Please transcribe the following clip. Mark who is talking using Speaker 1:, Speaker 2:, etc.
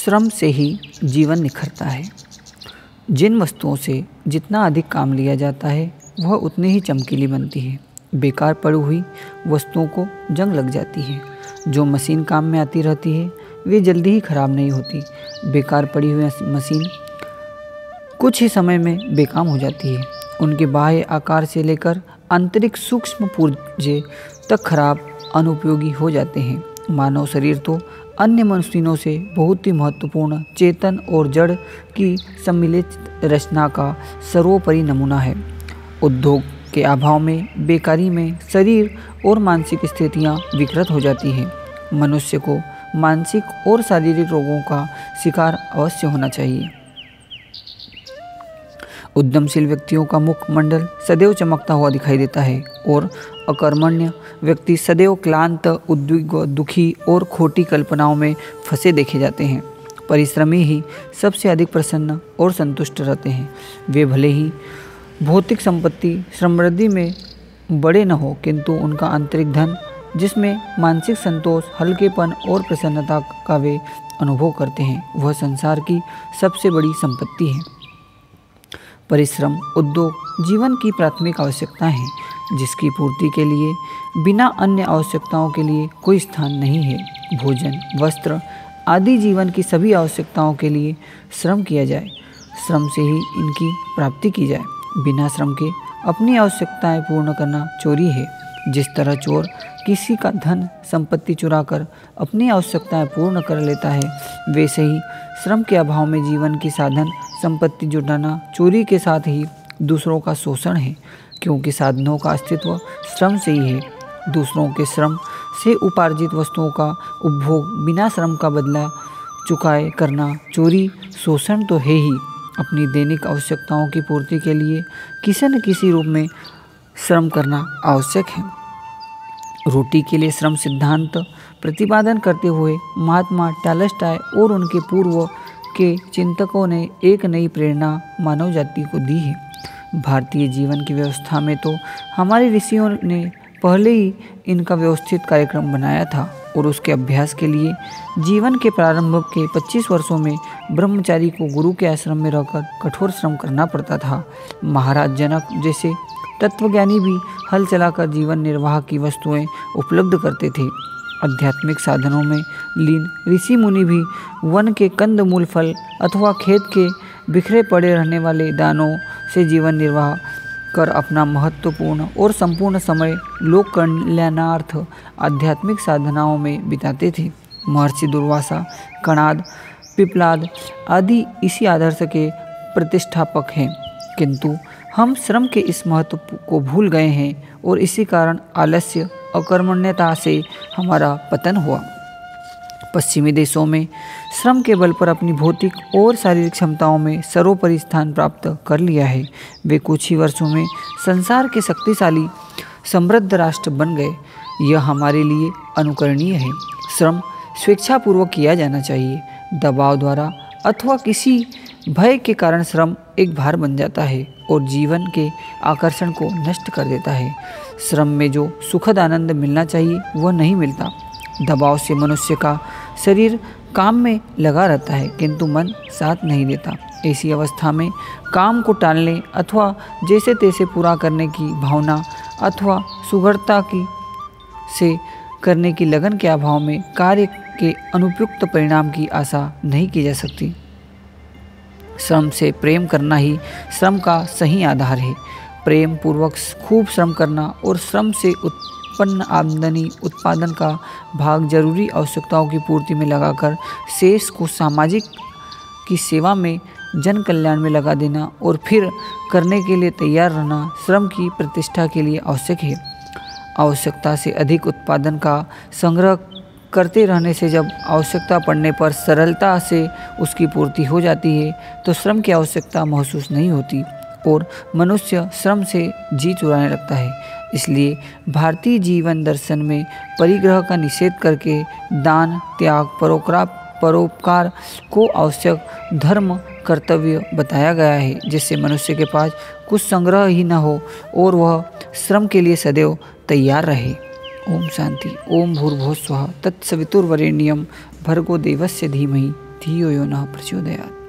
Speaker 1: श्रम से ही जीवन निखरता है। जिन वस्तुओं से जितना अधिक काम लिया जाता है वह उतनी ही चमकीली बनती है। बेकार पड़ी हुई वस्तुओं को जंग लग जाती है। जो मशीन काम में आती रहती है वे जल्दी ही खराब नहीं होती। बेकार पड़ी हुई मशीन कुछ ही समय में बेकाम हो जाती है। उनके बाह्य आकार से लेकर आंतरिक सूक्ष्म पुर्जे तक खराब अनुपयोगी हो जाते हैं। मानव शरीर तो अन्य मशीनों से बहुत ही महत्वपूर्ण चेतन और जड़ की सम्मिलित रचना का सर्वोपरि नमूना है। उद्योग के अभाव में, बेकारी में शरीर और मानसिक स्थितियां विकृत हो जाती हैं। मनुष्य को मानसिक और शारीरिक रोगों का शिकार अवश्य होना चाहिए। उद्यमशील व्यक्तियों का मुखमंडल सदैव चमकता हुआ दिखाई देता है और अकर्मण्य व्यक्ति सदैव क्लांत, उद्विग्न, दुखी और खोटी कल्पनाओं में फंसे देखे जाते हैं। परिश्रमी ही सबसे अधिक प्रसन्न और संतुष्ट रहते हैं। वे भले ही भौतिक संपत्ति समृद्धि में बड़े न हो, किंतु उनका आंतरिक धन, जिसमें मानसिक संतोष, हल्केपन और प्रसन्नता का वे अनुभव करते हैं, वह संसार की सबसे बड़ी संपत्ति है। परिश्रम, उद्योग जीवन की प्राथमिक आवश्यकता है, जिसकी पूर्ति के लिए बिना अन्य आवश्यकताओं के लिए कोई स्थान नहीं है। भोजन, वस्त्र आदि जीवन की सभी आवश्यकताओं के लिए श्रम किया जाए। श्रम से ही इनकी प्राप्ति की जाए। बिना श्रम के अपनी आवश्यकताएं पूर्ण करना चोरी है। जिस तरह चोर किसी का धन संपत्ति चुराकर अपनी आवश्यकताएं पूर्ण कर लेता है, वैसे ही श्रम के अभाव में जीवन की साधन संपत्ति जुटाना चोरी के साथ ही दूसरों का शोषण है, क्योंकि साधनों का अस्तित्व श्रम से ही है। दूसरों के श्रम से उपार्जित वस्तुओं का उपभोग बिना श्रम का बदला चुकाए करना चोरी, शोषण तो है ही। अपनी दैनिक आवश्यकताओं की पूर्ति के लिए किसी न किसी रूप में श्रम करना आवश्यक है। रोटी के लिए श्रम सिद्धांत प्रतिपादन करते हुए महात्मा टॉलस्टॉय और उनके पूर्व के चिंतकों ने एक नई प्रेरणा मानव जाति को दी है। भारतीय जीवन की व्यवस्था में तो हमारे ऋषियों ने पहले ही इनका व्यवस्थित कार्यक्रम बनाया था और उसके अभ्यास के लिए जीवन के प्रारंभ के 25 वर्षों में ब्रह्मचारी को गुरु के आश्रम में रहकर कठोर श्रम करना पड़ता था। महाराज जनक जैसे तत्वज्ञानी भी हल चलाकर जीवन निर्वाह की वस्तुएं उपलब्ध करते थे। आध्यात्मिक साधनों में लीन ऋषि मुनि भी वन के कंद मूल फल अथवा खेत के बिखरे पड़े रहने वाले दानों से जीवन निर्वाह कर अपना महत्वपूर्ण और संपूर्ण समय लोक कल्याणार्थ आध्यात्मिक साधनाओं में बिताते थे। महर्षि दुर्वासा, कणाद, पिप्लाद आदि इसी आदर्श के प्रतिष्ठापक हैं, किंतु हम श्रम के इस महत्व को भूल गए हैं और इसी कारण आलस्य, अकर्मण्यता से हमारा पतन हुआ। पश्चिमी देशों में श्रम के बल पर अपनी भौतिक और शारीरिक क्षमताओं में सर्वोपरि स्थान प्राप्त कर लिया है। वे कुछ ही वर्षों में संसार के शक्तिशाली समृद्ध राष्ट्र बन गए। यह हमारे लिए अनुकरणीय है। श्रम स्वेच्छापूर्वक किया जाना चाहिए। दबाव द्वारा अथवा किसी भय के कारण श्रम एक भार बन जाता है और जीवन के आकर्षण को नष्ट कर देता है। श्रम में जो सुखद आनंद मिलना चाहिए वह नहीं मिलता। दबाव से मनुष्य का शरीर काम में लगा रहता है, किंतु मन साथ नहीं देता। ऐसी अवस्था में काम को टालने अथवा जैसे तैसे पूरा करने की भावना अथवा सुगढ़ता की से करने की लगन के अभाव में कार्य के अनुपयुक्त परिणाम की आशा नहीं की जा सकती। श्रम से प्रेम करना ही श्रम का सही आधार है। प्रेम पूर्वक खूब श्रम करना और श्रम से उत्पन्न आमदनी उत्पादन का भाग जरूरी आवश्यकताओं की पूर्ति में लगाकर शेष को सामाजिक की सेवा में, जन कल्याण में लगा देना और फिर करने के लिए तैयार रहना श्रम की प्रतिष्ठा के लिए आवश्यक है। आवश्यकता से अधिक उत्पादन का संग्रह करते रहने से जब आवश्यकता पड़ने पर सरलता से उसकी पूर्ति हो जाती है तो श्रम की आवश्यकता महसूस नहीं होती और मनुष्य श्रम से जी चुराने लगता है। इसलिए भारतीय जीवन दर्शन में परिग्रह का निषेध करके दान, त्याग, परोपकार को आवश्यक धर्म कर्तव्य बताया गया है, जिससे मनुष्य के पास कुछ संग्रह ही न हो और वह श्रम के लिए सदैव तैयार रहे। ओम शांति। ओम भूर्भुवः स्वः तत्सवितुर्वरेण्यं भर्गो देवस्य धीमहि धियो यो नः प्रचोदयात्।